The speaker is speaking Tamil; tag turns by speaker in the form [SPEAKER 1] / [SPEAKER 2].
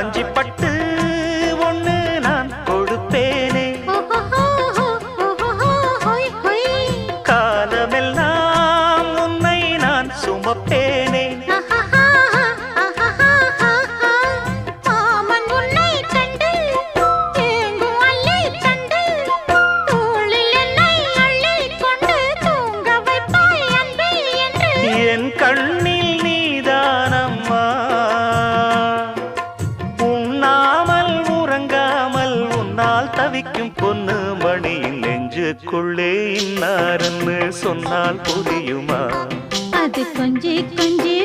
[SPEAKER 1] காஞ்சி பட்டு ஒண்ணு நான் கொடுப்பேனே, காலமெல்லாம் உன்னை நான் சுமப்பேனே. என் கண்ணில் நீதானம்மா, உண்ணாமல் உறங்காமல் உன்னால் தவிக்கும் பொண்ணு மணியின் நெஞ்சுக்குள்ளே இன்னாருன்னு சொன்னால் புரியுமா?
[SPEAKER 2] அது கொஞ்சி கொஞ்சி